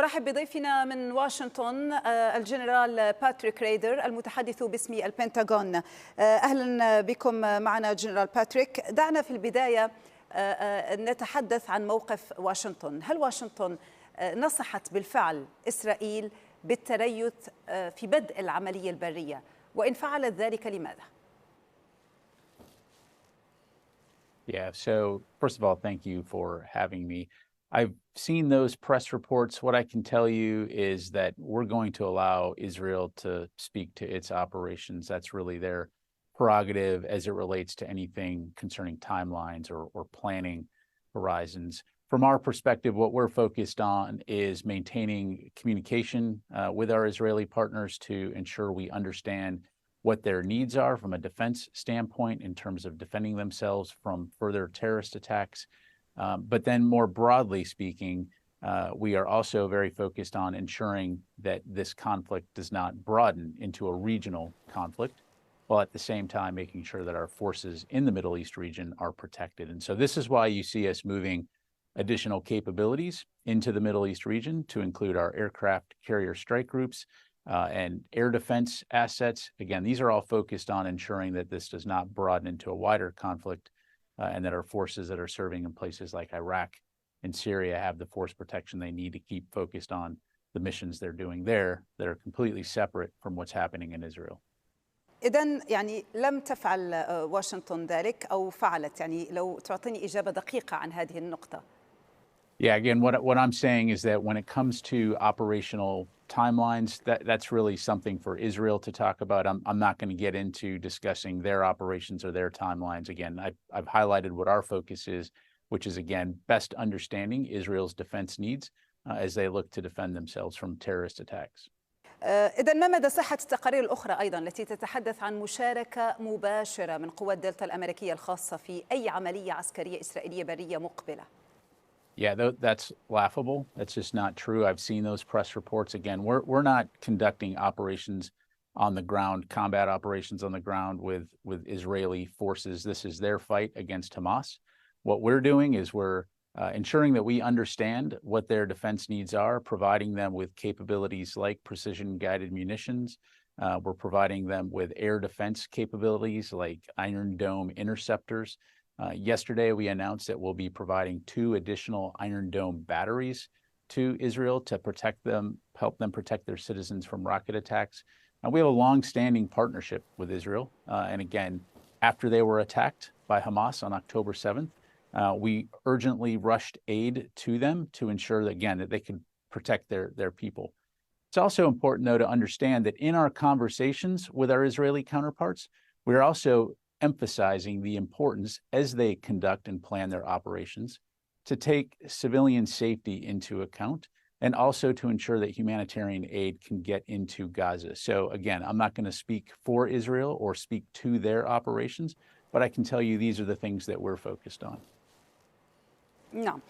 ورحب بضيفنا من واشنطن الجنرال باتريك رايدر المتحدث باسم البنتاجون. أهلا بكم معنا جنرال باتريك. دعنا في البداية نتحدث عن موقف واشنطن. هل واشنطن نصحت بالفعل إسرائيل بالتريث في بدء العملية البرية؟ وإن فعلت ذلك لماذا؟ Yeah, so first of all, thank you for having me. I've seen those press reports. What I can tell you is that we're going to allow Israel to speak to its operations. That's really their prerogative as it relates to anything concerning timelines or planning horizons. From our perspective, what we're focused on is maintaining communication with our Israeli partners to ensure we understand what their needs are from a defense standpoint in terms of defending themselves from further terrorist attacks. But then more broadly speaking, we are also very focused on ensuring that this conflict does not broaden into a regional conflict, while at the same time making sure that our forces in the Middle East region are protected. And so this is why you see us moving additional capabilities into the Middle East region to include our aircraft carrier strike groups and air defense assets. Again, these are all focused on ensuring that this does not broaden into a wider conflict and that our forces that are serving in places like Iraq and Syria have the force protection they need to keep focused on the missions they're doing there that are completely separate from what's happening in Israel. إذن يعني لم تفعل واشنطن ذلك أو فعلت، يعني لو تعطيني إجابة دقيقة عن هذه النقطة. Yeah, again, what I'm saying is that when it comes to operational timelines, that's really something for Israel to talk about. I'm not going to get into discussing their operations or their timelines. Again, I've highlighted what our focus is, which is, again, best understanding Israel's defense needs as they look to defend themselves from terrorist attacks. إذن ما مدى صحة التقارير الأخرى أيضا التي تتحدث عن مشاركة مباشرة من قوات دلتا الأميركية الخاصة في أي عملية عسكرية إسرائيلية برية مقبلة؟ Yeah, that's laughable. That's just not true. I've seen those press reports. Again, we're not conducting operations on the ground, combat operations on the ground with Israeli forces. This is their fight against Hamas. What we're doing is we're ensuring that we understand what their defense needs are, providing them with capabilities like precision-guided munitions. We're providing them with air defense capabilities like Iron Dome interceptors. Yesterday, we announced that we'll be providing 2 additional Iron Dome batteries to Israel to protect them, help them protect their citizens from rocket attacks. And we have a long-standing partnership with Israel. And again, after they were attacked by Hamas on October 7th, we urgently rushed aid to them to ensure that, again, that they could protect their people. It's also important, though, to understand that in our conversations with our Israeli counterparts, we're also emphasizing the importance as they conduct and plan their operations to take civilian safety into account and also to ensure that humanitarian aid can get into Gaza. So again, I'm not going to speak for Israel or speak to their operations, but I can tell you these are the things that we're focused on. نعم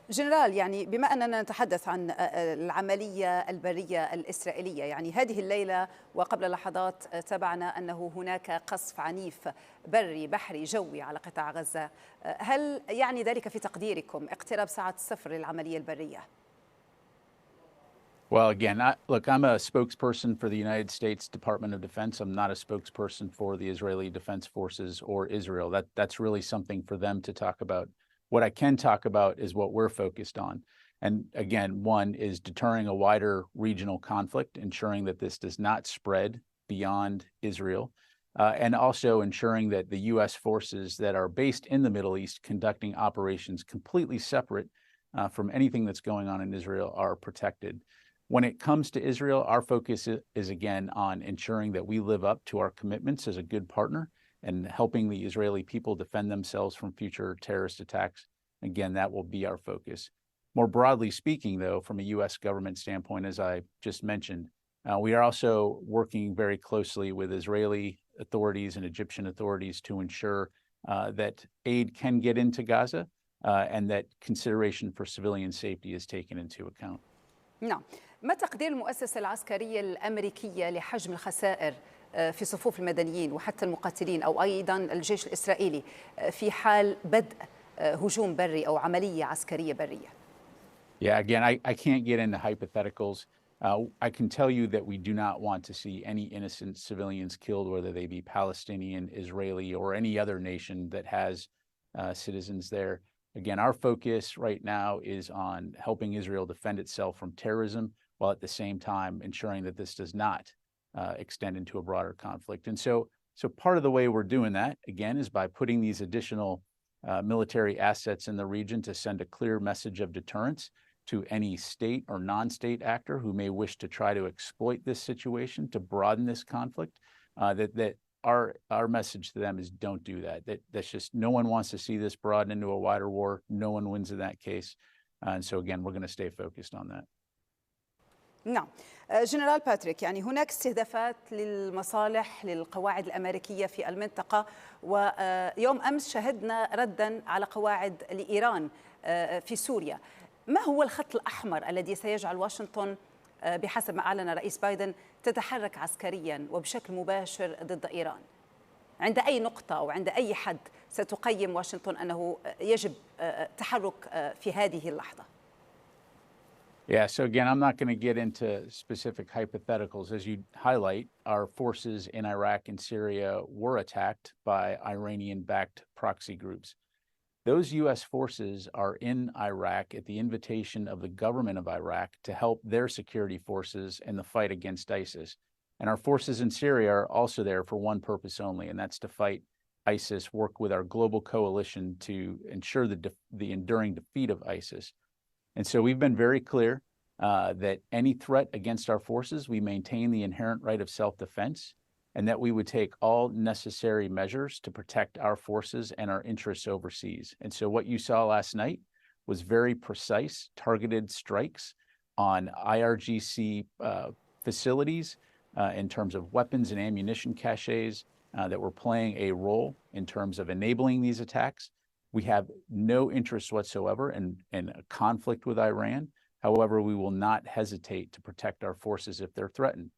جنرال، يعني بما أننا نتحدث عن العملية البرية الإسرائيلية، يعني هذه الليلة وقبل لحظات تابعنا أنه هناك قصف عنيف بري بحري جوي على قطاع غزة. هل يعني ذلك في تقديركم اقتراب ساعة الصفر للعملية البرية؟ Well, again, look, I'm a spokesperson for the United States Department of Defense. I'm not a spokesperson for the Israeli Defense Forces or Israel. That's really something for them to talk about. What I can talk about is what we're focused on. And again, one is deterring a wider regional conflict, ensuring that this does not spread beyond Israel, and also ensuring that the U.S. forces that are based in the Middle East conducting operations completely separate from anything that's going on in Israel are protected. When it comes to Israel, our focus is again on ensuring that we live up to our commitments as a good partner and helping the Israeli people defend themselves from future terrorist attacks. Again, that will be our focus. More broadly speaking, though, from a U.S. government standpoint, as I just mentioned, we are also working very closely with Israeli authorities and Egyptian authorities to ensure that aid can get into Gaza and that consideration for civilian safety is taken into account. نعم. ما تقدير المؤسسة العسكرية الأمريكية لحجم الخسائر في صفوف المدنيين وحتى المقاتلين أو أيضا الجيش الإسرائيلي في حال بدء هجوم بري أو عملية عسكرية برية؟ Yeah, again, I can't get into hypotheticals. I can tell you that we do not want to see any innocent civilians killed, whether they be Palestinian, Israeli, or any other nation that has citizens there. Again, our focus right now is on helping Israel defend itself from terrorism, while at the same time ensuring that this does not extend into a broader conflict. And so part of the way we're doing that, again, is by putting these additional military assets in the region to send a clear message of deterrence to any state or non-state actor who may wish to try to exploit this situation to broaden this conflict. That our message to them is don't do that. That's just, no one wants to see this broaden into a wider war. No one wins in that case. And so again, we're going to stay focused on that. نعم جنرال باتريك، يعني هناك استهدافات للمصالح للقواعد الأمريكية في المنطقة، ويوم أمس شهدنا ردا على قواعد لإيران في سوريا. ما هو الخط الأحمر الذي سيجعل واشنطن بحسب ما أعلن الرئيس بايدن تتحرك عسكريا وبشكل مباشر ضد إيران؟ عند أي نقطة أو عند أي حد ستقيم واشنطن أنه يجب تحرك في هذه اللحظة؟ Yeah, so again, I'm not going to get into specific hypotheticals. As you highlight, our forces in Iraq and Syria were attacked by Iranian-backed proxy groups. Those U.S. forces are in Iraq at the invitation of the government of Iraq to help their security forces in the fight against ISIS. And our forces in Syria are also there for one purpose only, and that's to fight ISIS, work with our global coalition to ensure the enduring defeat of ISIS. And so we've been very clear that any threat against our forces, we maintain the inherent right of self-defense, and that we would take all necessary measures to protect our forces and our interests overseas. And so what you saw last night was very precise, targeted strikes on IRGC facilities in terms of weapons and ammunition caches that were playing a role in terms of enabling these attacks. We have no interest whatsoever in a conflict with Iran. However, we will not hesitate to protect our forces if they're threatened.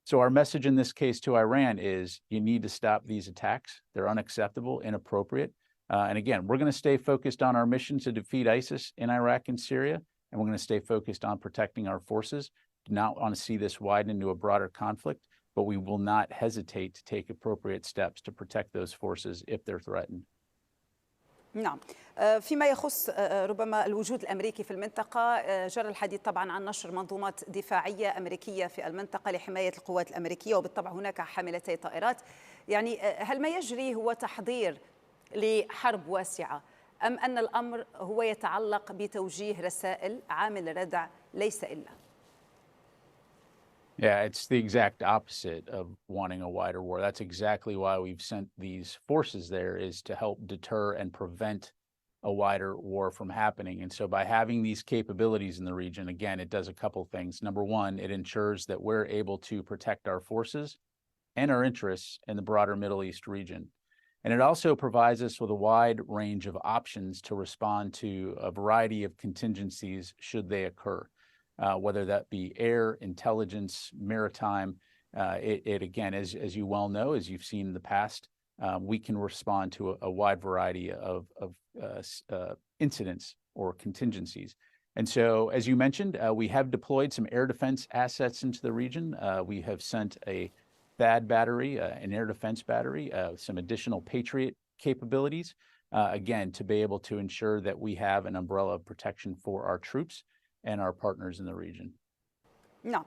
So our message in this case to Iran is you need to stop these attacks. They're unacceptable, inappropriate. And again, we're going to stay focused on our mission to defeat ISIS in Iraq and Syria, and we're going to stay focused on protecting our forces. Do not want to see this widen into a broader conflict, but we will not hesitate to take appropriate steps to protect those forces if they're threatened. نعم، فيما يخص ربما الوجود الأمريكي في المنطقة، جرى الحديث طبعا عن نشر منظومات دفاعية أمريكية في المنطقة لحماية القوات الأمريكية، وبالطبع هناك حاملتي طائرات. يعني هل ما يجري هو تحضير لحرب واسعة، أم أن الأمر هو يتعلق بتوجيه رسائل عامل ردع ليس إلا؟ Yeah, it's the exact opposite of wanting a wider war. That's exactly why we've sent these forces there, is to help deter and prevent a wider war from happening. And so by having these capabilities in the region, again, it does a couple things. Number one, it ensures that we're able to protect our forces and our interests in the broader Middle East region. And it also provides us with a wide range of options to respond to a variety of contingencies should they occur. Whether that be air, intelligence, maritime, it again, as you well know, as you've seen in the past, we can respond to a wide variety of incidents or contingencies. And so, as you mentioned, we have deployed some air defense assets into the region. We have sent a THAAD battery, an air defense battery, some additional Patriot capabilities, again, to be able to ensure that we have an umbrella of protection for our troops and our partners in the region. نعم،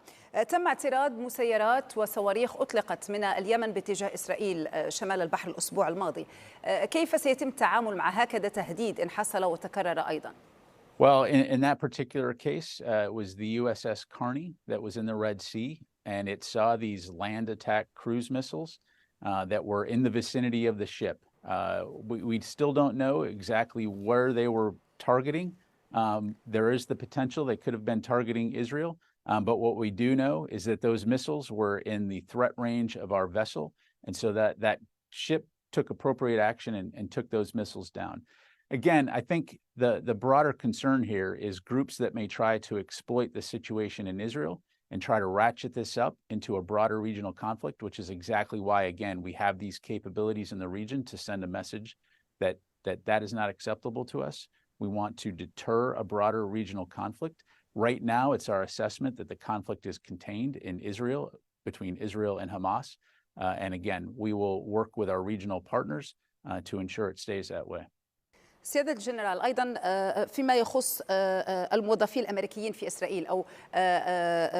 تم اعتراض مسيرات وصواريخ أطلقت من اليمن باتجاه إسرائيل شمال البحر الأسبوع الماضي. كيف سيتم التعامل مع هكذا تهديد إن حصل وتكرر أيضا؟ Well, in that particular case, it was the USS Carney that was in the Red Sea, and it saw these land attack cruise missiles that were in the vicinity of the ship. We still don't know exactly where they were targeting. There is the potential they could have been targeting Israel, but what we do know is that those missiles were in the threat range of our vessel, and so that ship took appropriate action and took those missiles down. Again, I think the broader concern here is groups that may try to exploit the situation in Israel and try to ratchet this up into a broader regional conflict, which is exactly why, again, we have these capabilities in the region to send a message that is not acceptable to us. We want to deter a broader regional conflict. Right now, it's our assessment that the conflict is contained in Israel, between Israel and Hamas. And again, we will work with our regional partners to ensure it stays that way. سيادة الجنرال، أيضا فيما يخص الموظفين الأمريكيين في إسرائيل أو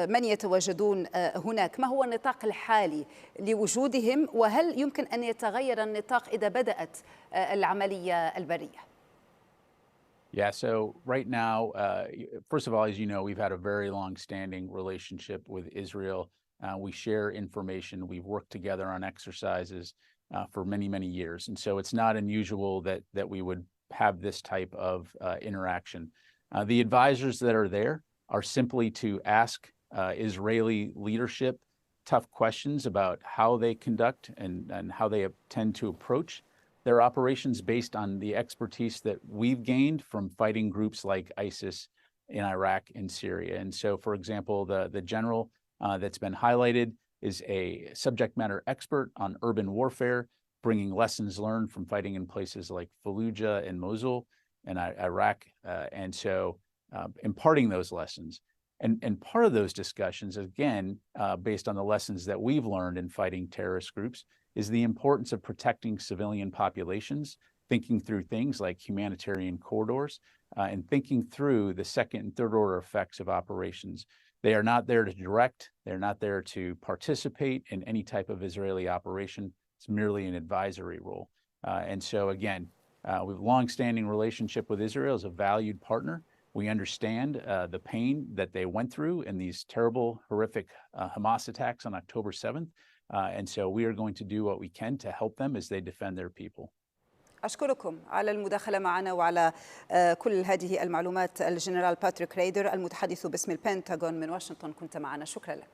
من يتواجدون هناك، ما هو النطاق الحالي لوجودهم، وهل يمكن أن يتغير النطاق إذا بدأت العملية البرية؟ Yeah, so right now, first of all, as you know, we've had a very long-standing relationship with Israel. We share information. We've worked together on exercises for many, many years. And so it's not unusual that we would have this type of interaction. The advisors that are there are simply to ask Israeli leadership tough questions about how they conduct and how they tend to approach their operations based on the expertise that we've gained from fighting groups like ISIS in Iraq and Syria. And so, for example, the general that's been highlighted is a subject matter expert on urban warfare, bringing lessons learned from fighting in places like Fallujah and Mosul and Iraq. And so imparting those lessons. And part of those discussions, again, based on the lessons that we've learned in fighting terrorist groups, is the importance of protecting civilian populations, thinking through things like humanitarian corridors, and thinking through the second and third order effects of operations. They are not there to direct, they're not there to participate in any type of Israeli operation. It's merely an advisory role. And so again, we have a long-standing relationship with Israel as a valued partner. We understand the pain that they went through in these terrible, horrific Hamas attacks on October 7th. And so we are going to do what we can to help them as they defend their people. أشكركم على المداخلة معنا وعلى كل هذه المعلومات. الجنرال باتريك رايدر، المتحدث باسم البنتاجون من واشنطن، كنت معنا. شكرا لك.